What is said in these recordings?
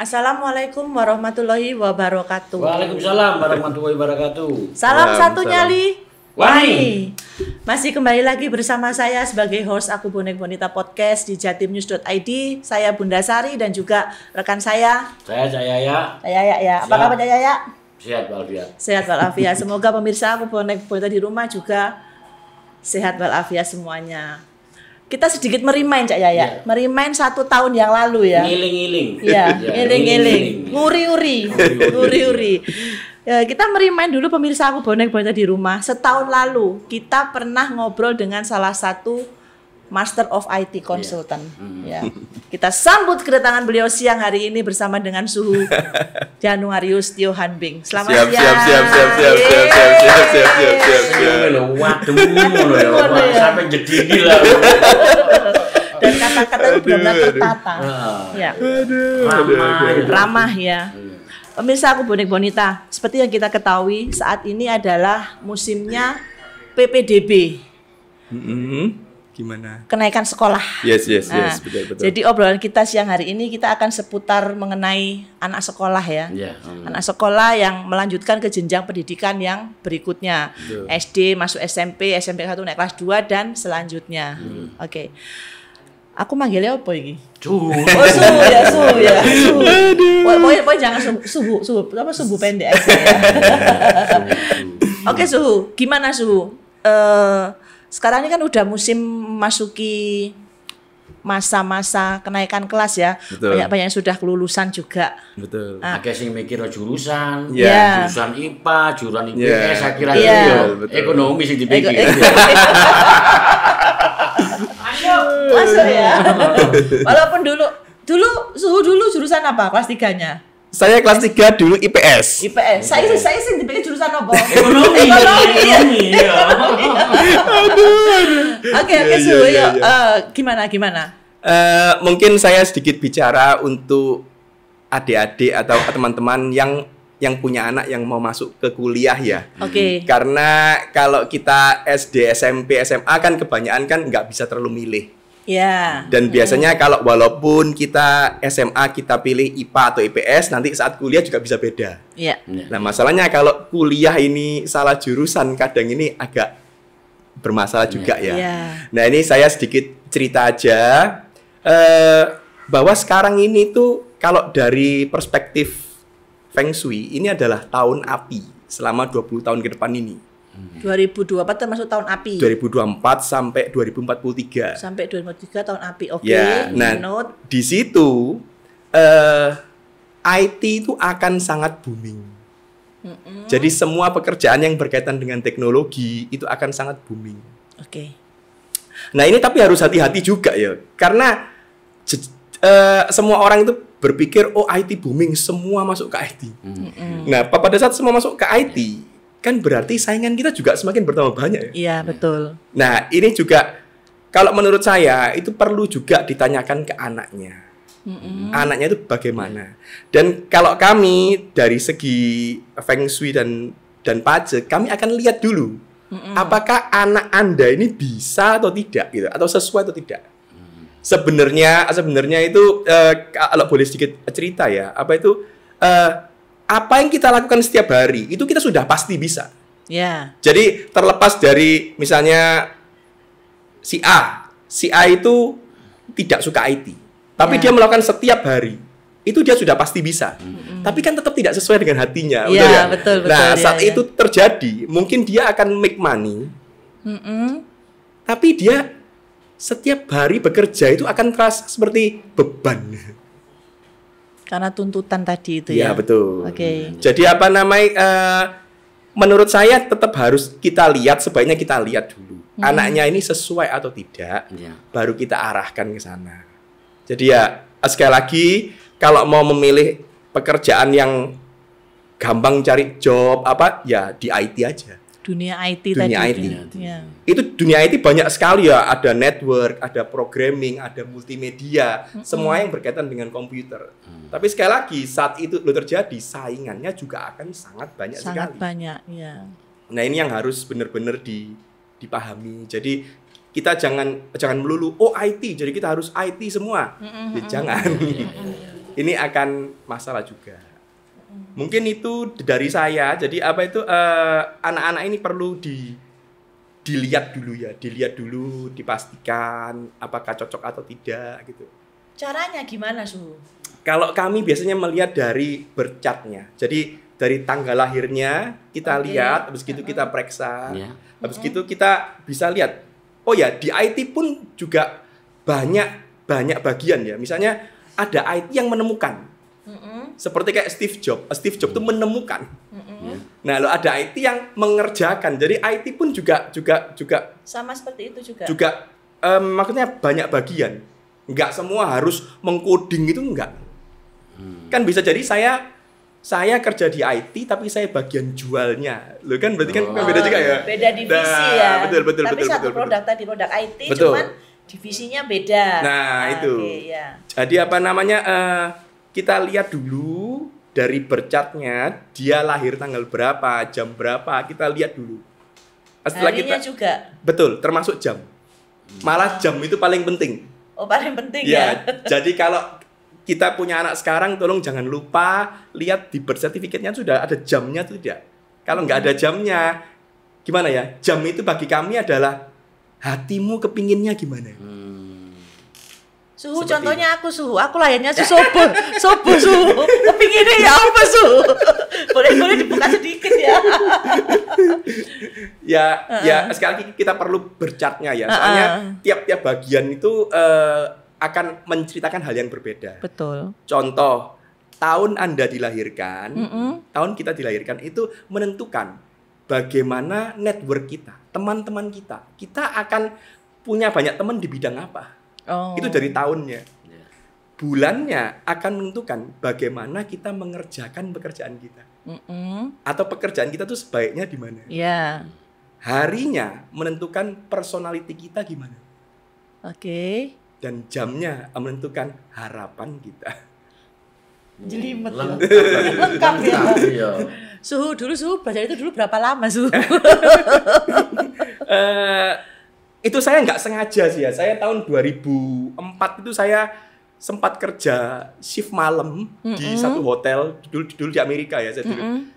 Assalamualaikum warahmatullahi wabarakatuh. Waalaikumsalam warahmatullahi wabarakatuh. Salam satu nyali. Wani. Masih kembali lagi bersama saya sebagai host Aku Bonek Bonita Podcast di jatimnews.id. Saya Bunda Sari dan juga rekan saya. Saya Yaya. Ya. Apa kabar Yaya? Sehat walafiat. Sehat walafiat. Semoga pemirsa Aku Bonek Bonita di rumah juga sehat walafiat semuanya. Kita sedikit merimain Cak Yaya, yeah. Merimain 1 tahun yang lalu ya. Ngiling-ngiling. Iya, ngiling-ngiling. Nguri-uri. Ya, kita merimain dulu pemirsa Aku Bonek Bonita di rumah. Setahun lalu kita pernah ngobrol dengan salah satu Master of IT Consultant. Ya. Kita sambut kedatangan beliau siang hari ini bersama dengan Suhu Januarius Tio Hanbing. Selamat siang. Siap. Sampai jadi gila. Dan kata-kata itu benar-benar tertata. Ya. Ramah ya. Pemirsa Aku Bonek Bonita, seperti yang kita ketahui saat ini adalah musimnya PPDB. Gimana? Kenaikan sekolah. Yes, betul. Jadi obrolan kita siang hari ini kita akan seputar mengenai anak sekolah ya. Anak sekolah yang melanjutkan ke jenjang pendidikan yang berikutnya. SD masuk SMP, SMP 1 naik kelas 2 dan selanjutnya. Oke. Aku manggilnya apa ini? Suhu. Oh, suhu ya. Pokoknya jangan suhu pendek aja ya. Oke, Suhu. Gimana Suhu? Sekarang ini kan udah musim masuki masa-masa kenaikan kelas ya. Banyak-banyak yang sudah kelulusan juga. Betul. Akeh sing mikir jurusan, yeah. Jurusan IPA, jurusan IPS, Yeah. saya kira Betul. ekonomi sing dipikir. Masuk ya. Walaupun dulu Suhu jurusan apa? Kelas 3-nya? Saya kelas 3 dulu IPS. Saya sih dipikir jurusan apa? Ekonomi. Oke, Suhu. Gimana? Mungkin saya sedikit bicara untuk adik-adik atau teman-teman yang punya anak yang mau masuk ke kuliah ya. Oke. Karena kalau kita SD, SMP, SMA kan kebanyakan kan nggak bisa terlalu milih. Ya. Dan biasanya kalau walaupun kita SMA kita pilih IPA atau IPS, nanti saat kuliah juga bisa beda. Iya. Nah masalahnya kalau kuliah ini salah jurusan kadang ini agak bermasalah juga ya. Nah ini saya sedikit cerita aja bahwa sekarang ini tuh kalau dari perspektif Feng Shui ini adalah tahun api selama 20 tahun ke depan ini. 2024 termasuk tahun api. 2024 sampai 2043. Sampai 2043 tahun api. Oke. Ya, nah di situ IT itu akan sangat booming. Jadi semua pekerjaan yang berkaitan dengan teknologi itu akan sangat booming. Oke. Nah ini tapi harus hati-hati juga ya, karena semua orang itu berpikir oh IT booming, semua masuk ke IT. Nah pada saat semua masuk ke IT, kan berarti saingan kita juga semakin bertambah banyak ya. Iya betul. Nah ini juga kalau menurut saya itu perlu juga ditanyakan ke anaknya. Anaknya itu bagaimana. Dan kalau kami dari segi Feng Shui dan pajak, kami akan lihat dulu apakah anak Anda ini bisa atau tidak gitu, atau sesuai atau tidak. Sebenarnya itu kalau boleh sedikit cerita ya, apa yang kita lakukan setiap hari itu kita sudah pasti bisa. Ya. Jadi terlepas dari misalnya si A itu tidak suka IT, tapi dia melakukan setiap hari, itu dia sudah pasti bisa. Tapi kan tetap tidak sesuai dengan hatinya, betul ya? Betul. Nah saat itu terjadi, mungkin dia akan make money, tapi dia setiap hari bekerja itu akan terasa seperti beban. Karena tuntutan tadi itu ya. Ya betul. Oke. Jadi menurut saya tetap harus kita lihat, sebaiknya kita lihat dulu anaknya ini sesuai atau tidak, baru kita arahkan ke sana. Jadi ya sekali lagi kalau mau memilih pekerjaan yang gampang cari job ya di IT aja. Dunia IT dunia tadi. IT. Ya. Itu dunia IT banyak sekali ya, ada network, ada programming, ada multimedia, semua yang berkaitan dengan komputer. Tapi sekali lagi saat itu terjadi, saingannya juga akan sangat banyak sekali. Sangat banyak, ya. Nah ini yang harus benar-benar dipahami. Jadi kita jangan melulu IT, jadi kita harus IT semua. Ya, jangan. ini akan masalah juga. Mungkin itu dari saya. Jadi apa itu anak-anak ini perlu dilihat dulu, dipastikan apakah cocok atau tidak gitu. Caranya gimana, Su? Kalau kami biasanya melihat dari bercatnya. Jadi dari tanggal lahirnya kita lihat, habis itu kita periksa. Habis itu kita bisa lihat. Oh ya, di IT pun juga banyak bagian ya. Misalnya ada IT yang menemukan. Seperti kayak Steve Jobs. Steve Jobs itu menemukan. Nah, lo ada IT yang mengerjakan. Jadi IT pun juga sama seperti itu juga. Juga maksudnya banyak bagian. Enggak semua harus mengcoding itu enggak. Kan bisa jadi saya kerja di IT tapi saya bagian jualnya. Lo kan berarti kan beda juga ya. Beda divisi ya. Betul. Tapi satu produk tadi produk IT betul. cuman divisinya beda. Nah, itu. Okay, ya. Jadi apa namanya? Kita lihat dulu dari bercatnya dia lahir tanggal berapa, jam berapa, kita lihat dulu. Setelah harinya kita juga. Betul, termasuk jam. Malah jam itu paling penting. Oh, paling penting ya. Jadi kalau kita punya anak sekarang, tolong jangan lupa lihat di birth certificate-nya sudah ada jamnya atau tidak. Kalau nggak ada jamnya, gimana ya? Jam itu bagi kami adalah hatimu kepinginnya gimana. Suhu, Seperti contohnya aku lahirnya sobo suhu. Kepinginnya ya apa suhu? Boleh dibuka sedikit ya. ya sekali lagi kita perlu bercatnya ya. Soalnya tiap-tiap bagian itu akan menceritakan hal yang berbeda. Betul. Contoh, tahun Anda dilahirkan, tahun kita dilahirkan itu menentukan bagaimana network kita, teman-teman kita. Kita akan punya banyak teman di bidang apa. Itu dari tahunnya. Bulannya akan menentukan bagaimana kita mengerjakan pekerjaan kita. Atau pekerjaan kita tuh sebaiknya di mana. Yeah. Harinya menentukan personality kita gimana. Oke. Dan jamnya menentukan harapan kita. Jelimet lengkap ya. Suhu belajar itu dulu berapa lama, Suhu? Itu saya nggak sengaja sih ya. Saya tahun 2004 itu saya sempat kerja shift malam di satu hotel dulu di Amerika ya. Saya dulu.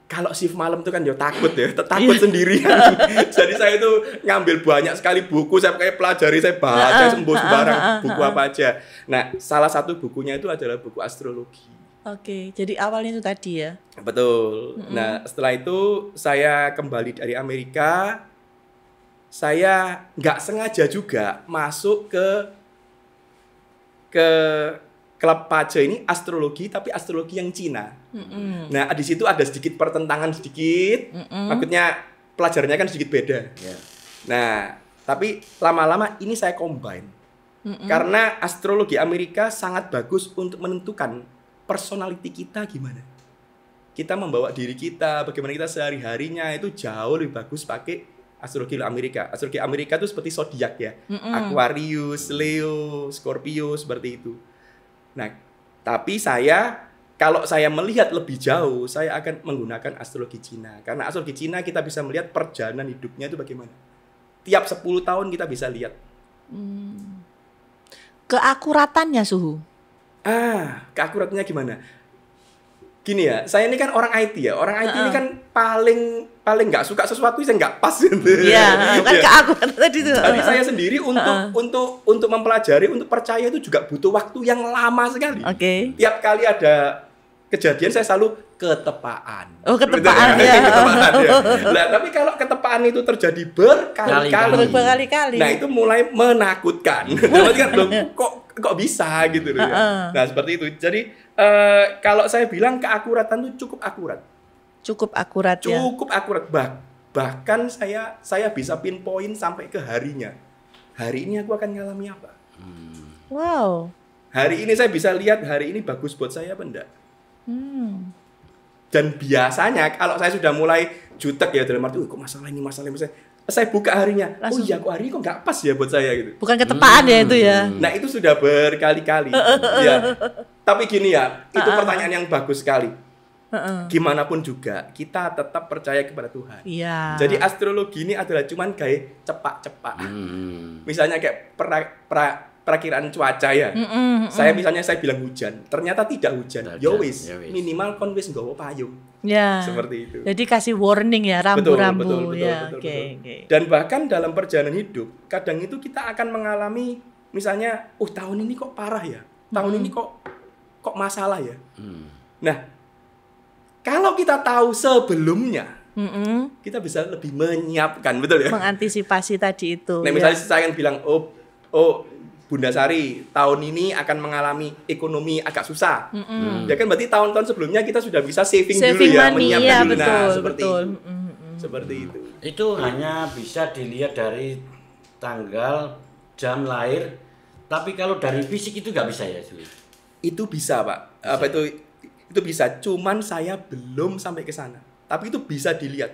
Kalau shift malam itu kan takut sendirian. Jadi saya itu ngambil banyak sekali buku, saya kayak pelajari, saya baca sembarang buku apa aja. Nah, salah satu bukunya itu adalah buku astrologi. Oke, jadi awalnya itu tadi ya. Betul. Nah, setelah itu saya kembali dari Amerika. Saya nggak sengaja juga masuk ke klub Pace ini astrologi, tapi astrologi yang Cina. Nah, di situ ada sedikit pertentangan sedikit. Maksudnya pelajarannya kan sedikit beda. Nah, tapi lama-lama ini saya combine. Karena astrologi Amerika sangat bagus untuk menentukan personality kita gimana. Kita membawa diri kita, bagaimana kita sehari-harinya itu jauh lebih bagus pakai astrologi Amerika. Astrologi Amerika itu seperti zodiak ya. Aquarius, Leo, Scorpio, seperti itu. Nah, tapi kalau saya melihat lebih jauh, saya akan menggunakan astrologi Cina. Karena astrologi Cina kita bisa melihat perjalanan hidupnya itu bagaimana. Tiap 10 tahun kita bisa lihat. Keakuratannya, Suhu. Keakuratannya gimana? Gini ya, saya ini kan orang IT ya. Orang IT ini kan paling nggak suka sesuatu yang nggak pas gitu. Iya, kan keakuratan tadi tuh. Tapi saya sendiri untuk mempelajari, untuk percaya itu juga butuh waktu yang lama sekali. Oke. Tiap kali ada kejadian saya selalu ketepaan. Oh, ketepaan ya. Ketepaan ya. Nah, tapi kalau ketepaan itu terjadi berkali-kali. Nah, itu mulai menakutkan. Berarti kan kok bisa gitu loh ya. Nah, seperti itu. Jadi kalau saya bilang keakuratan itu cukup akurat. Cukup akurat ya. Cukup akurat. Bahkan saya bisa pinpoint sampai ke harinya. Hari ini aku akan ngalami apa? Wow. Hari ini saya bisa lihat hari ini bagus buat saya apa enggak? Dan biasanya kalau saya sudah mulai jutek ya dalam arti kok masalah ini saya buka harinya. Langsung, oh iya kok hari ini kok nggak pas ya buat saya gitu. Bukan ketepaan ya itu ya. Nah itu sudah berkali-kali. Ya. Tapi gini ya, itu pertanyaan yang bagus sekali. Gimana pun juga kita tetap percaya kepada Tuhan. Iya. Jadi astrologi ini adalah cuman kayak cepak-cepak. Misalnya kayak perakiraan cuaca ya. Saya bilang hujan, ternyata tidak hujan. Ya wis, minimal kon wis nggawa payung. Ya. Seperti itu. Jadi kasih warning ya, rambu-rambu. Betul. Dan bahkan dalam perjalanan hidup, kadang itu kita akan mengalami misalnya, tahun ini kok parah ya. Tahun ini kok masalah ya. Nah, kalau kita tahu sebelumnya, kita bisa lebih menyiapkan, betul ya? Mengantisipasi tadi itu. Nah, misalnya saya akan bilang, Bunda Sari tahun ini akan mengalami ekonomi agak susah. Ya kan berarti tahun-tahun sebelumnya kita sudah bisa saving dulu ya, money, menyiapkan ya, dulu. betul, Nah, seperti betul. itu. Seperti itu. Itu hanya bisa dilihat dari tanggal, jam lahir. Tapi kalau dari fisik itu nggak bisa ya, Juli? Itu bisa, Pak. Itu bisa. Cuman saya belum sampai ke sana. Tapi itu bisa dilihat.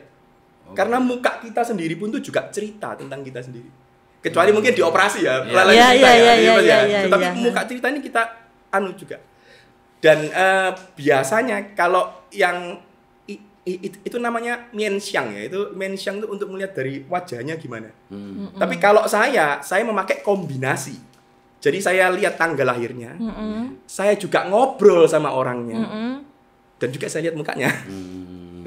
Karena muka kita sendiri pun itu juga cerita tentang kita sendiri. Kecuali mungkin dioperasi ya, tapi muka cerita ini kita juga. Dan biasanya kalau yang itu namanya mienxiang ya, itu mienxiang itu untuk melihat dari wajahnya gimana. Tapi kalau saya memakai kombinasi. Jadi saya lihat tanggal lahirnya, saya juga ngobrol sama orangnya, dan juga saya lihat mukanya.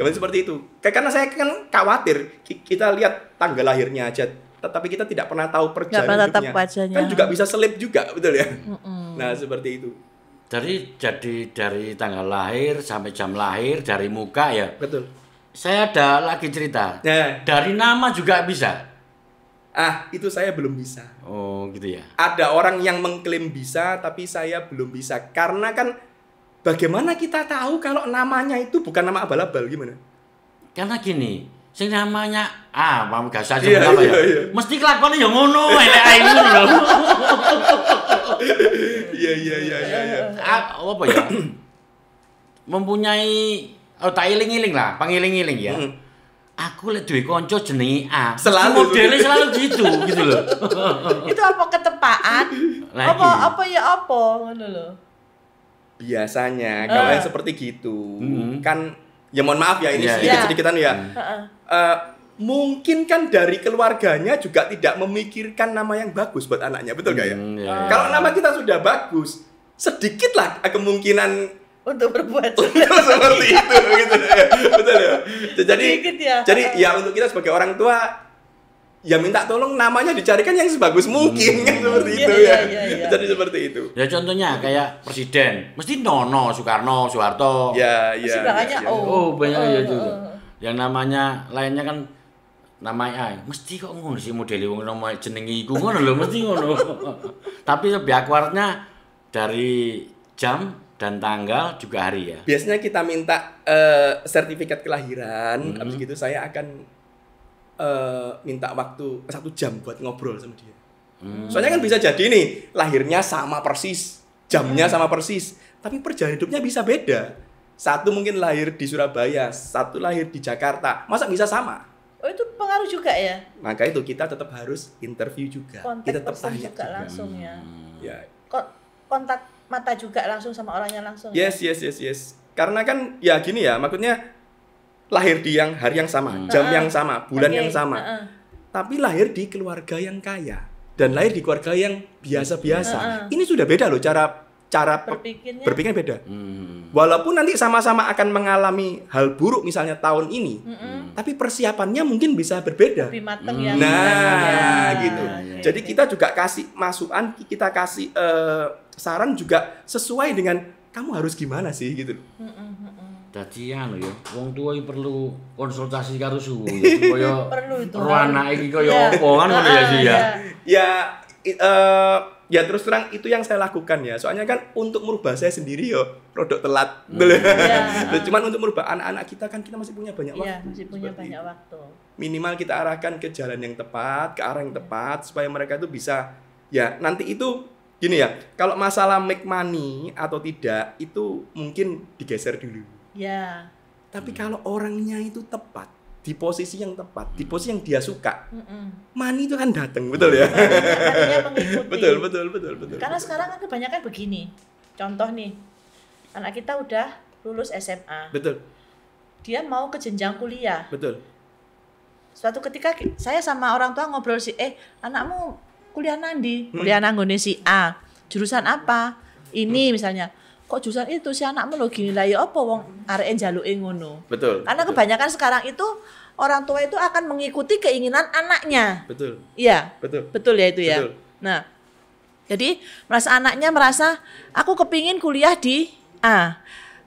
Seperti itu. Karena saya kan khawatir kita lihat tanggal lahirnya aja, tetapi kita tidak pernah tahu perjalanan hidupnya. Kan juga bisa selip juga, betul ya? Nah, seperti itu. Jadi dari tanggal lahir sampai jam lahir, dari muka ya. Betul. Saya ada lagi cerita. Dari nama juga bisa. Itu saya belum bisa. Oh, gitu ya. Ada orang yang mengklaim bisa, tapi saya belum bisa. Karena kan bagaimana kita tahu kalau namanya itu bukan nama abal-abal, gimana? Karena gini, sing namanya gak usah sebut apa ya. Mesti kelakuannya ya ngono, elek ae ngono lho. Iya. Apa ya? Mempunyai tak iling-iling lah, pangiling-iling ya. Aku lek duwe kanca jenenge A. Selalu modelnya selalu gitu loh. Itu apa ketepaan? Apa ngono lho. Biasanya kalau yang seperti gitu kan ya mohon maaf ya ini sedikit-sedikitan ya. Mungkin kan dari keluarganya juga tidak memikirkan nama yang bagus buat anaknya, betul gak ya? Kalau nama kita sudah bagus, sedikitlah kemungkinan untuk berbuat seperti itu gitu ya. Betul ya. Jadi ya untuk kita sebagai orang tua ya minta tolong namanya dicarikan yang sebagus mungkin kan seperti itu ya. Jadi seperti itu. Ya contohnya kayak presiden, mesti Nono, Soekarno, Soeharto. Ya. Banyak ya juga. Yang namanya lainnya kan namanya mesti kok ngono sih modele wong nama jenenge iku ngono lho mesti ngono. Tapi lebih akuratnya dari jam dan tanggal juga hari ya. Biasanya kita minta sertifikat kelahiran, habis gitu saya akan minta waktu 1 jam buat ngobrol sama dia. Soalnya kan bisa jadi nih lahirnya sama persis, jamnya sama persis, tapi perjalanan hidupnya bisa beda. Satu mungkin lahir di Surabaya, satu lahir di Jakarta, masa bisa sama? Oh itu pengaruh juga ya? Maka itu kita tetap harus interview juga. Kita tetap tanya juga langsung ya. Ya. Kontak mata juga langsung sama orangnya langsung. Yes. Karena kan ya gini ya, maksudnya lahir di hari yang sama, jam yang sama, bulan yang sama. Tapi lahir di keluarga yang kaya dan lahir di keluarga yang biasa-biasa. Ini sudah beda loh cara berpikirnya beda. Walaupun nanti sama-sama akan mengalami hal buruk misalnya tahun ini, tapi persiapannya mungkin bisa berbeda. Lebih matang ya. Gitu. Jadi kita juga kasih masukan, kita kasih saran juga sesuai dengan kamu harus gimana sih gitu. Dadi ya, wong tua perlu konsultasi karo suhu ya. Perlu itu. Anak iki kaya apa kan ngono ya sih ya. Ya terus terang itu yang saya lakukan ya. Soalnya kan untuk merubah saya sendiri produk telat. Cuman untuk merubah anak-anak kita kan kita masih punya banyak waktu. Iya, masih punya banyak waktu. Minimal kita arahkan ke jalan yang tepat, ke arah yang tepat supaya mereka itu bisa ya nanti itu gini ya. Kalau masalah make money atau tidak itu mungkin digeser dulu. Ya. Tapi kalau orangnya itu tepat, di posisi yang tepat, di posisi yang dia suka, money itu kan datang, betul ya? Betul. Karena sekarang kan kebanyakan begini. Contoh nih, anak kita udah lulus SMA. Betul. Dia mau ke jenjang kuliah. Betul. Suatu ketika saya sama orang tua ngobrol sih, anakmu kuliah nandi, kuliah nanggone si A. Jurusan apa? Ini misalnya. Kok jurusan itu si anakmu lo gini lah ya apa wong areke njaluke ngono. Betul. Karena kebanyakan sekarang itu orang tua itu akan mengikuti keinginan anaknya. Betul. Iya. Betul. Betul ya itu ya. Betul. Nah, jadi anaknya merasa aku kepingin kuliah di A.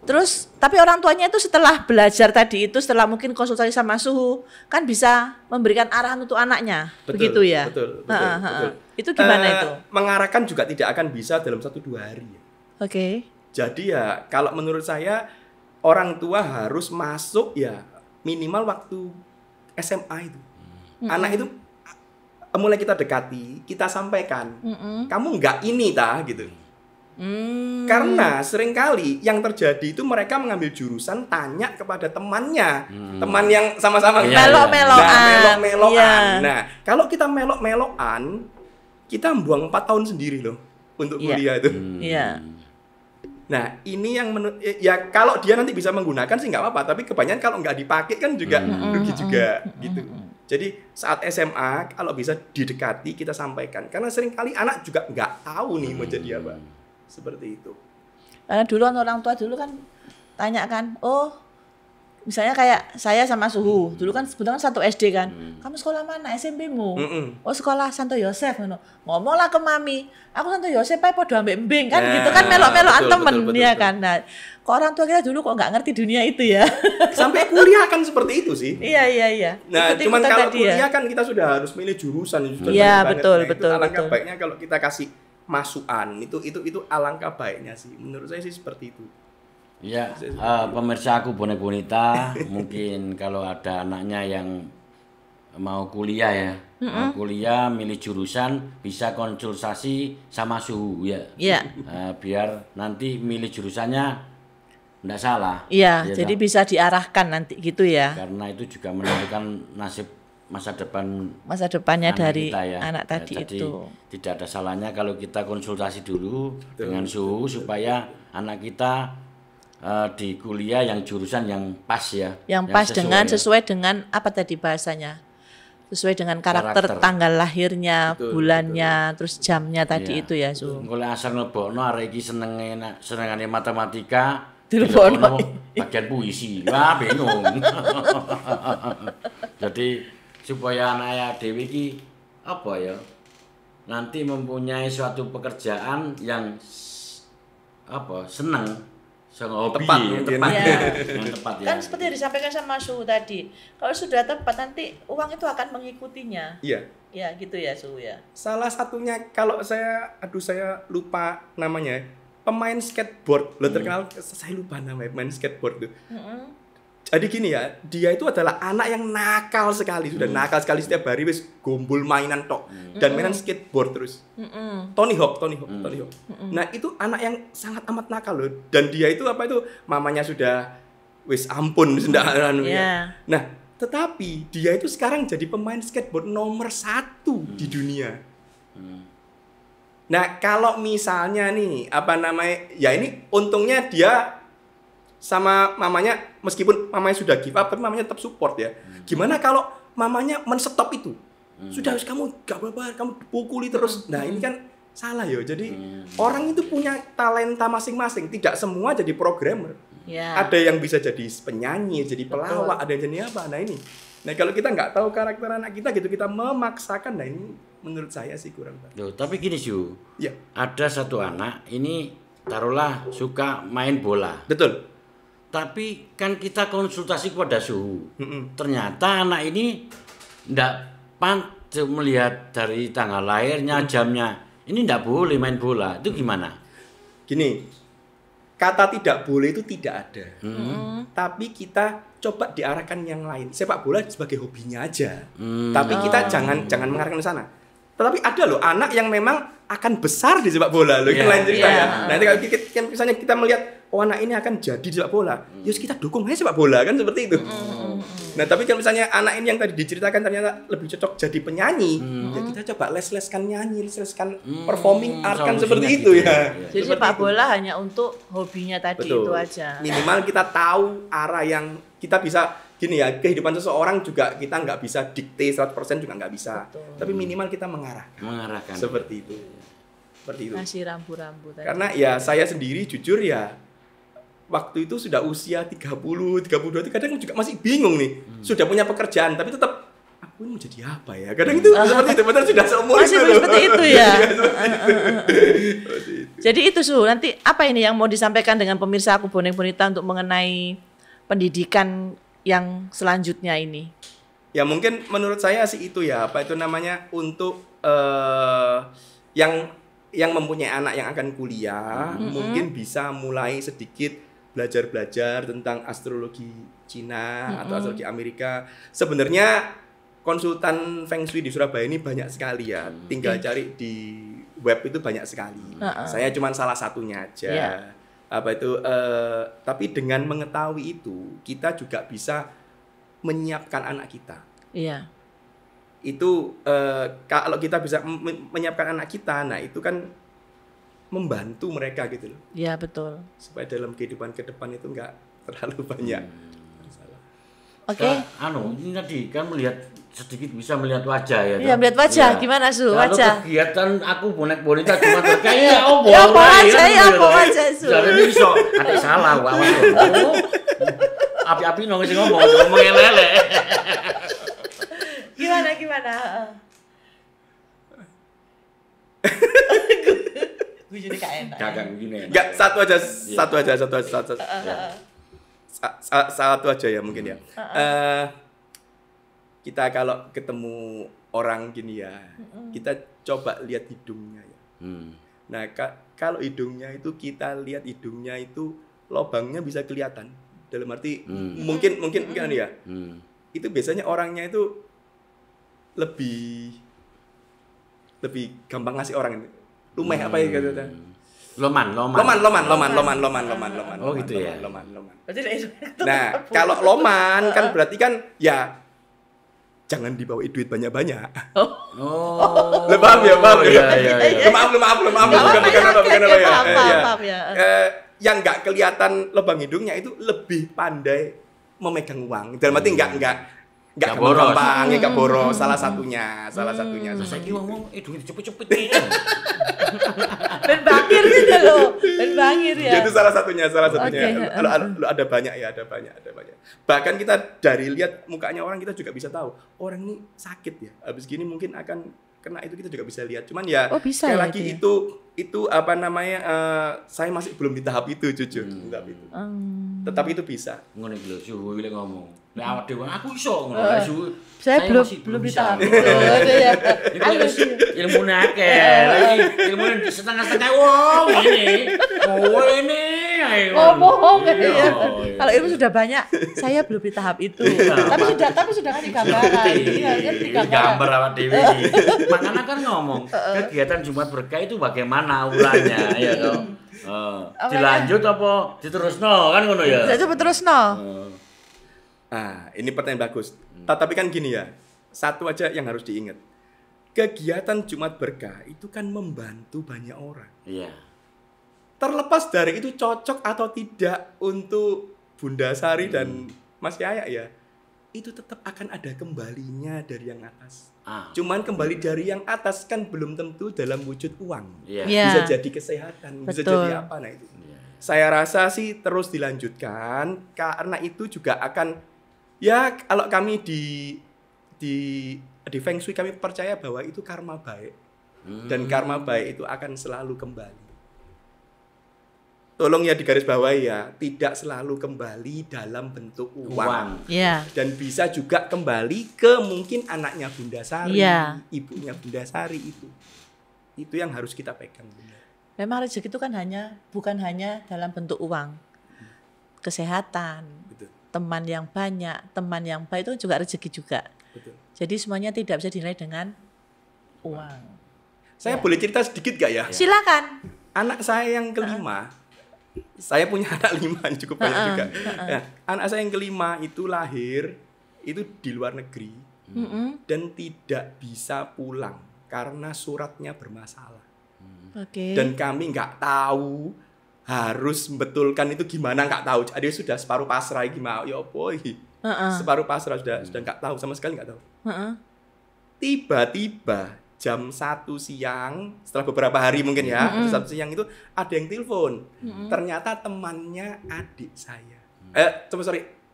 Terus tapi orang tuanya itu setelah belajar tadi itu, setelah mungkin konsultasi sama suhu, kan bisa memberikan arahan untuk anaknya. Betul, begitu ya. Betul. Betul. Itu gimana itu? Mengarahkan juga tidak akan bisa dalam 1-2 hari. Oke. Jadi ya kalau menurut saya orang tua harus masuk ya minimal waktu SMA itu. Anak itu mulai kita dekati, kita sampaikan. Kamu enggak ini gitu. Karena seringkali yang terjadi itu mereka mengambil jurusan tanya kepada temannya, teman yang sama-sama melok-melokan. Nah, kalau kita melok-melokan, kita buang 4 tahun sendiri loh untuk kuliah itu. Iya. Nah, ini yang ya kalau dia nanti bisa menggunakan sih nggak apa-apa, tapi kebanyakan kalau nggak dipakai kan juga rugi juga gitu. Jadi saat SMA kalau bisa didekati kita sampaikan, karena seringkali anak juga nggak tahu nih mau jadi apa. Seperti itu. Karena dulu orang tua dulu kan tanya kan, oh misalnya kayak saya sama suhu, dulu kan sebetulnya satu SD kan, kamu sekolah mana SMP-mu? Oh sekolah Santo Yosef, ngomonglah ke mami, aku Santo Yosef ae podo ambek mbing kan, gitu kan melok-melokan temen ya kan. Nah, kok orang tua kita dulu kok nggak ngerti dunia itu ya. Sampai kuliah kan seperti itu sih. Iya. Nah, cuman kalau kuliah kan kita sudah harus milih jurusan. Iya betul. Alangkah baiknya kalau kita kasih masukan itu alangkah baiknya sih. Menurut saya sih seperti itu. Ya, pemirsa Aku Bonek Bonita, mungkin kalau ada anaknya yang mau kuliah ya, mau kuliah milih jurusan bisa konsultasi sama suhu ya. Iya. Biar nanti milih jurusannya enggak salah. Iya, jadi kan? Bisa diarahkan nanti gitu ya. Karena itu juga menentukan nasib masa depannya dari ya. Anak tadi jadi, itu. Tidak ada salahnya kalau kita konsultasi dulu dengan suhu supaya anak kita di kuliah yang jurusan yang pas ya. Yang pas sesuai dengan apa tadi bahasanya? Sesuai dengan karakter. Tanggal lahirnya, bulannya, terus jamnya tadi itu ya, Su. Kalau asal ngelebokno arek iki senengane matematika, dilebokno bagian puisi. Wah, bingung. Jadi supaya anak dhewe iki apa ya? Nanti mempunyai suatu pekerjaan yang senang. Tepat ya. Yang tepat ya. Kan seperti yang disampaikan sama Su tadi. Kalau sudah tepat nanti uang itu akan mengikutinya. Iya. Ya gitu ya Su ya. Salah satunya kalau saya lupa namanya. Pemain skateboard. Lo terkenal saya lupa namanya pemain skateboard tuh. Jadi gini ya, dia itu adalah anak yang nakal sekali, sudah nakal sekali setiap hari wis gombol mainan tok dan mainan skateboard terus. Tony Hawk. Nah, itu anak yang sangat amat nakal loh, dan dia itu mamanya sudah wis ampun yeah. Nah, tetapi dia itu sekarang jadi pemain skateboard nomor 1 di dunia. Nah, kalau misalnya nih ya ini untungnya dia sama mamanya, meskipun mamanya sudah give up tapi mamanya tetap support ya. Gimana kalau mamanya men-stop itu? Sudah, kamu gak apa-apa, kamu dipukuli terus. Nah, ini kan salah ya. Jadi orang itu punya talenta masing-masing, tidak semua jadi programmer. Ada yang bisa jadi penyanyi, jadi pelawak, ada yang jadi apa. Nah, ini. Nah, kalau kita nggak tahu karakter anak kita gitu, kita memaksakan, nah ini menurut saya sih kurang baik. Tapi gini Su, ya. Ada satu anak ini taruhlah suka main bola. Betul. Tapi kan kita konsultasi kepada suhu. Ternyata anak ini enggak pantas melihat dari tanggal lahirnya, jamnya. Ini enggak boleh main bola. Itu gimana? Gini, kata tidak boleh itu tidak ada. Tapi kita coba diarahkan yang lain. Sepak bola sebagai hobinya aja. Tapi kita jangan mengarahkan ke sana. Tetapi ada loh anak yang memang akan besar di sepak bola loh. Yang lain cerita ya. Nanti kalau misalnya kita melihat anak ini akan jadi di sepak bola, yus kita dukung aja sepak bola kan seperti itu. Nah, tapi kalau misalnya anak ini yang tadi diceritakan ternyata lebih cocok jadi penyanyi, ya kita coba les-leskan nyanyi, les-leskan performing art kan seperti itu ya. Jadi sepak bola hanya untuk hobinya tadi. Betul. Itu aja. Minimal kita tahu arah yang kita bisa gini ya, kehidupan seseorang juga kita nggak bisa dikte 100% juga nggak bisa. Betul. Tapi minimal kita mengarahkan. Mengarahkan. Seperti itu. Seperti itu. Ngasih rambu-rambu tadi. Karena ya saya sendiri jujur ya waktu itu sudah usia 30, 32 itu kadang juga masih bingung nih. Sudah punya pekerjaan tapi tetap aku ini mau jadi apa ya? Kadang itu seperti itu, benar sudah seumur masih itu loh. seperti itu ya. Seperti itu. Jadi itu Su, nanti apa ini yang mau disampaikan dengan pemirsa Aku Bonek Bonita untuk mengenai pendidikan yang selanjutnya ini? Ya mungkin menurut saya sih itu ya, apa itu namanya, untuk yang mempunyai anak yang akan kuliah, mungkin bisa mulai sedikit belajar tentang astrologi Cina atau astrologi Amerika. Sebenarnya konsultan Feng Shui di Surabaya ini banyak sekali ya, tinggal cari di web itu banyak sekali. Saya cuma salah satunya aja. Yeah. Apa itu? Tapi dengan mengetahui itu, kita juga bisa menyiapkan anak kita. Iya. Itu kalau kita bisa menyiapkan anak kita, nah itu kan membantu mereka gitu loh. Iya, betul. Supaya dalam kehidupan ke depan itu enggak terlalu banyak masalah. Oke. Ini tadi kan sedikit bisa melihat wajah ya. Iya, melihat wajah. Gimana Su? Kalau Wajah. kegiatan Aku Bonek Bonita cuma terkait apa aja Su. Jadi iso ate salah wae. Api-api nang sing ngomong elele. Gimana? Gue jadi gak enak. Gagang begini. Enggak, satu aja ya mungkin ya. Kita kalau ketemu orang gini ya, kita coba lihat hidungnya ya. Nah, kalau hidungnya itu kita lihat hidungnya itu lubangnya bisa kelihatan. Dalam arti mungkin ya. Itu biasanya orangnya itu lebih gampang ngasih orang ini. Lumeh apa ya kata? Loman. Oh gitu ya. Loman. Nah, kalau loman kan berarti kan ya jangan dibawa duit banyak-banyak. Oh. Paham ya? Iya. Maaf. Bukan ya. Yang nggak kelihatan lubang hidungnya itu lebih pandai memegang uang. Dalam arti nggak gampang, nggak boros. Salah satunya. Saya ngomong duit cepet-cepet. Ben bangir gitu loh. Ben bangir ya. Itu salah satunya. Okay. Ada banyak. Bahkan kita dari lihat mukanya orang kita juga bisa tahu orang ini sakit ya. Habis gini mungkin akan kena itu, kita juga bisa lihat. Cuman ya bisa sekali ya lagi itu apa namanya, saya masih belum di tahap itu jujur. Tahap itu. Tetapi itu bisa. Ngono iki lho, suhu iki ngomong. Nek awak dhewe aku iso ngono. Suhu. Saya belum di tahap itu. Ya. Ilmune akeh. Ilmune setengah-setengah wong ini. Bohong ya. Kalau ilmu sudah banyak, saya belum di tahap itu. Tapi sudah kasih gambaran. Iya, kan gambar awak dhewe. Makanya kan ngomong, kegiatan Jumat Berkah itu bagaimana ulannya ya toh. Dilanjut apa diterusno kan ngono ya. Saya coba terusno. Ini pertanyaan bagus. Tapi kan gini ya, satu aja yang harus diingat. Kegiatan Jumat Berkah itu kan membantu banyak orang. Iya. Terlepas dari itu cocok atau tidak untuk Bunda Sari dan Mas Yaya ya, itu tetap akan ada kembalinya dari yang atas. Cuman kembali dari yang atas kan belum tentu dalam wujud uang. Yeah. Bisa jadi kesehatan, bisa jadi apa, nah itu. Saya rasa sih terus dilanjutkan, karena itu juga akan, ya kalau kami di Feng Shui kami percaya bahwa itu karma baik. Dan karma baik itu akan selalu kembali. Tolong ya digarisbawahi ya, tidak selalu kembali dalam bentuk uang. Yeah. Dan bisa juga kembali ke mungkin anaknya Bunda Sari, ibunya Bunda Sari itu. Itu yang harus kita pegang, Bunda. Memang rezeki itu kan bukan hanya dalam bentuk uang. Kesehatan, Betul. teman yang banyak, teman yang baik itu juga rezeki juga. Betul. Jadi semuanya tidak bisa dinilai dengan uang. Saya boleh cerita sedikit gak ya? Silakan. Anak saya yang kelima, saya punya anak 5 cukup banyak juga. Ya, anak saya yang kelima itu lahir itu di luar negeri dan tidak bisa pulang karena suratnya bermasalah. Dan kami nggak tahu harus membetulkan itu gimana, nggak tahu. Jadi sudah separuh pasrah gimana, ya boy. separuh pasrah, sudah nggak tahu, sama sekali nggak tahu. Tiba-tiba jam 1 siang, setelah beberapa hari mungkin ya, 1 siang itu ada yang telepon. Ternyata temannya adik saya.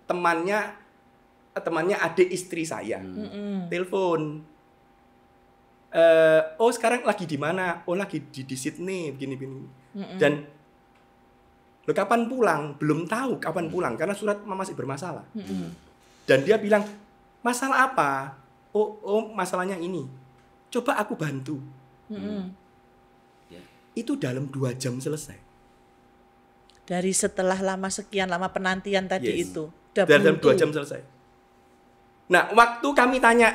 Temannya adik istri saya. Telepon. Oh sekarang lagi di mana? Oh lagi di Sydney, begini. Dan lo kapan pulang? Belum tahu kapan pulang karena surat masih bermasalah. Dan dia bilang, masalah apa? Oh masalahnya ini. Coba aku bantu. Itu dalam 2 jam selesai. Dari setelah sekian lama penantian tadi itu. Dalam 2 jam selesai. Nah, waktu kami tanya,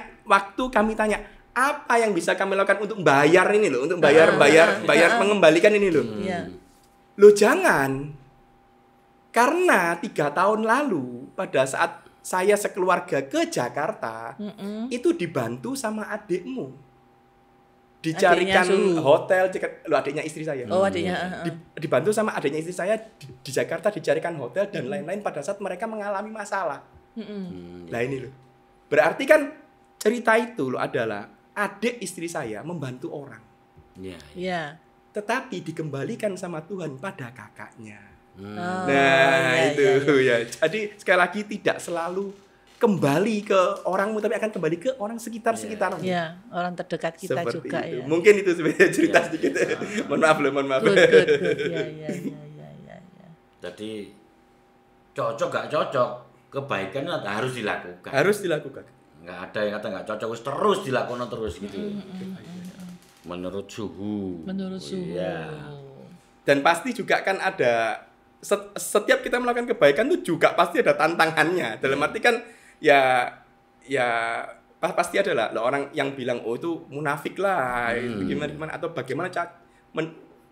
apa yang bisa kami lakukan untuk bayar ini loh, untuk bayar mengembalikan ini loh. Loh jangan. Karena 3 tahun lalu pada saat saya sekeluarga ke Jakarta, itu dibantu sama adikmu. Dicarikan hotel, adiknya istri saya. Oh, adiknya. Dibantu sama adiknya istri saya di Jakarta, dicarikan hotel dan lain-lain pada saat mereka mengalami masalah. Nah ini loh. Berarti kan cerita itu loh adalah adik istri saya membantu orang. Iya. Tetapi dikembalikan sama Tuhan pada kakaknya. Itu ya. Jadi sekali lagi tidak selalu kembali ke orangmu, tapi akan kembali ke orang sekitar-sekitarmu. Iya, orang terdekat kita seperti juga itu. ya. Mungkin itu sebenarnya cerita sedikit. Mohon maaf. Good. Iya. Jadi cocok gak cocok, kebaikan harus dilakukan. Harus dilakukan. Nggak ada yang kata nggak cocok, terus dilakukan terus gitu. Menurut suhu. Iya. Dan pasti juga kan ada setiap kita melakukan kebaikan tuh juga pasti ada tantangannya. Dalam arti kan ya pasti ada lah orang yang bilang oh itu munafik lah, gimana atau bagaimana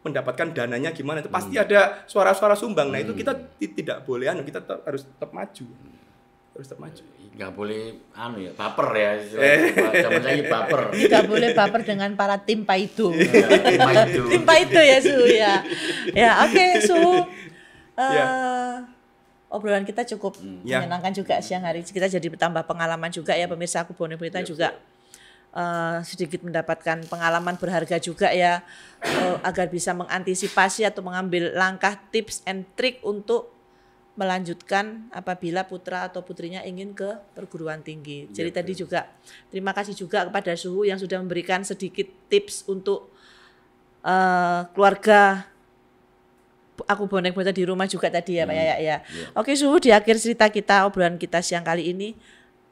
mendapatkan dananya gimana, itu pasti ada suara-suara sumbang. Nah itu kita tidak boleh kita harus tetap maju. Nggak boleh baper ya. Zaman saya baper. Nggak boleh baper dengan para tim Paido. Tim Paido ya Su ya. Ya oke Su. Obrolan kita cukup menyenangkan juga siang hari. Kita jadi bertambah pengalaman juga ya pemirsa Aku Bonek Bonita juga sedikit mendapatkan pengalaman berharga juga ya agar bisa mengantisipasi atau mengambil langkah tips and trik untuk melanjutkan apabila putra atau putrinya ingin ke perguruan tinggi. Jadi tadi juga terima kasih juga kepada Suhu yang sudah memberikan sedikit tips untuk keluarga Aku Bonek Bonita di rumah juga tadi ya Pak Yaya ya. Oke Suhu, di akhir cerita kita, obrolan kita siang kali ini,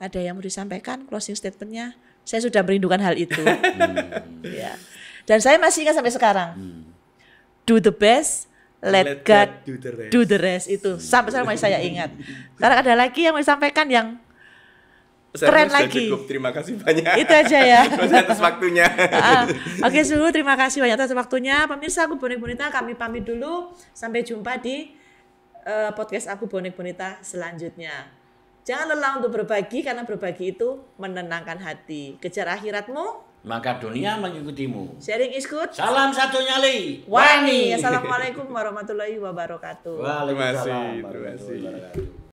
ada yang mau disampaikan closing statement-nya? Saya sudah merindukan hal itu. Ya. Dan saya masih ingat sampai sekarang. Do the best, let God do the rest. Itu sampai sekarang masih saya ingat. Sekarang ada lagi yang mau disampaikan yang keren lagi. Cukup, terima kasih banyak. Itu aja ya. Atas waktunya. Oke Suhu, terima kasih banyak atas waktunya. Pemirsa Aku Bonek Bonita, kami pamit dulu. Sampai jumpa di podcast Aku Bonek Bonita selanjutnya. Jangan lelah untuk berbagi, karena berbagi itu menenangkan hati. Kejar akhiratmu, maka dunia mengikutimu. Sharing is good. Salam satu nyali. Wani. Assalamualaikum warahmatullahi wabarakatuh. Waalaikumsalam Terima kasih.